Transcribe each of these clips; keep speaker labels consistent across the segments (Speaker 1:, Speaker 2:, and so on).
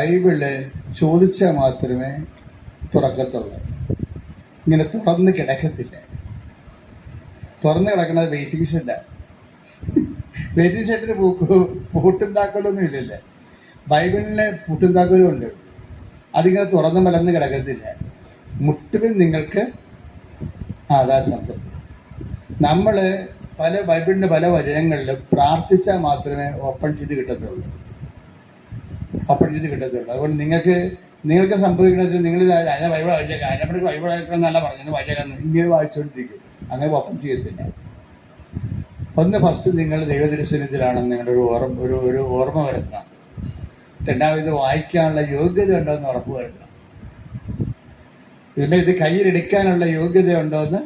Speaker 1: Bible ചോദിച്ചാൽ മാത്രമേ തുറക്കത്തുള്ളൂ. ഇങ്ങനെ തുറന്ന് കിടക്കത്തില്ല. തുറന്ന് കിടക്കുന്നത് വെയിറ്റിംഗ് ഷെഡാണ്. വെയിറ്റിംഗ് ഷെഡിന് പൂട്ടും താക്കോലൊന്നും ഇല്ലല്ലേ. ബൈബിളിന് പൂട്ടും താക്കോലും ഉണ്ട്. അതിങ്ങനെ തുറന്ന് മലന്ന് കിടക്കത്തില്ല. മുട്ടുവിൽ നിങ്ങൾക്ക് അതാ സംഭവം. നമ്മൾ ബൈബിളിൻ്റെ പല വചനങ്ങളിലും പ്രാർത്ഥിച്ചാൽ മാത്രമേ ഓപ്പൺ ചെയ്ത് കിട്ടത്തുള്ളൂ. അതുകൊണ്ട് നിങ്ങൾക്ക് സംഭവിക്കുന്നത് നിങ്ങൾ ബൈബിൾ വായിച്ചേക്കാം, അതിനെപ്പറ്റി ബൈബിൾ വായിക്കണം എന്നല്ല പറഞ്ഞത്, വായിച്ചേക്കാം ഇങ്ങനെ വായിച്ചുകൊണ്ടിരിക്കും. അങ്ങനെ ഓപ്പൺ ചെയ്യത്തില്ല. ഫസ്റ്റ് നിങ്ങൾ ദൈവദർശനത്തിലാണെന്ന് നിങ്ങളുടെ ഒരു ഓർമ്മ വരുത്തണം. രണ്ടാമത് വായിക്കാനുള്ള യോഗ്യത ഉണ്ടോ എന്ന് ഉറപ്പ് വരുത്തണം. ഇത് കയ്യിലെടുക്കാനുള്ള യോഗ്യത ഉണ്ടോ എന്ന്.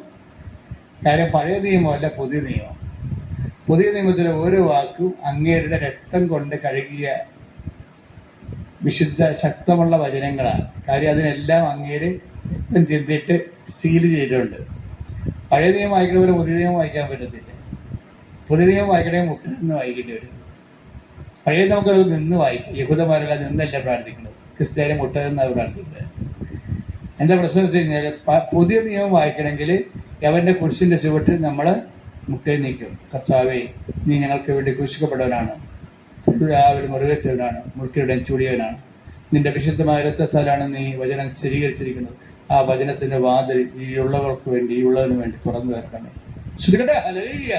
Speaker 1: കാര്യം പഴയ നിയമമല്ല, പുതിയ നിയമം. പുതിയ നിയമത്തിലെ ഓരോ വാക്കും അങ്ങേരുടെ രക്തം കൊണ്ട് കഴുകിയ വിശുദ്ധ ശക്തമുള്ള വചനങ്ങളാണ്. കാര്യം അതിനെല്ലാം അങ്ങേര് രക്തം ചിന്തിട്ട് സീൽ ചെയ്തിട്ടുണ്ട്. പഴയ നിയമം വായിക്കുന്ന പോലെ പുതിയ നിയമം വായിക്കാൻ പറ്റത്തില്ല. പുതിയ നിയമം വായിക്കണമെങ്കിൽ മുട്ടിൽ നിന്ന് വായിക്കേണ്ടി വരും. പഴയ നമുക്കത് നിന്ന് വായിക്കും. യഹൂദന്മാരല്ല നിന്നല്ല പ്രാർത്ഥിക്കുന്നത്, ക്രിസ്ത്യാനി മുട്ട നിന്നാണ് പ്രാർത്ഥിക്കുന്നത്. എന്താ പ്രശ്നം വെച്ച് കഴിഞ്ഞാൽ പുതിയ നിയമം വായിക്കണമെങ്കിൽ അവൻ്റെ കുരിശിൻ്റെ ചുവട്ടിൽ നമ്മൾ മുട്ടയിൽ നിൽക്കും. കർത്താവേ, നീ ഞങ്ങൾക്ക് വേണ്ടി ക്രൂശിക്കപ്പെട്ടവനാണ്, തിരുവിലാവിൽ മുറിവേറ്റവനാണ്, മുൾക്കിയുടെ ചൂടിയവനാണ്, നിന്റെ വിശുദ്ധമായ രക്തത്താലാണ് നീ വചനം സ്ഥിരീകരിച്ചിരിക്കുന്നത്. ആ വചനത്തിൻ്റെ വാതിൽ ഈ ഉള്ളവർക്ക് വേണ്ടി, ഈ ഉള്ളതിന് വേണ്ടി തുറന്നു തരണമേ. ശ്രുതികട്ടെ. ഹല്ലേലൂയ.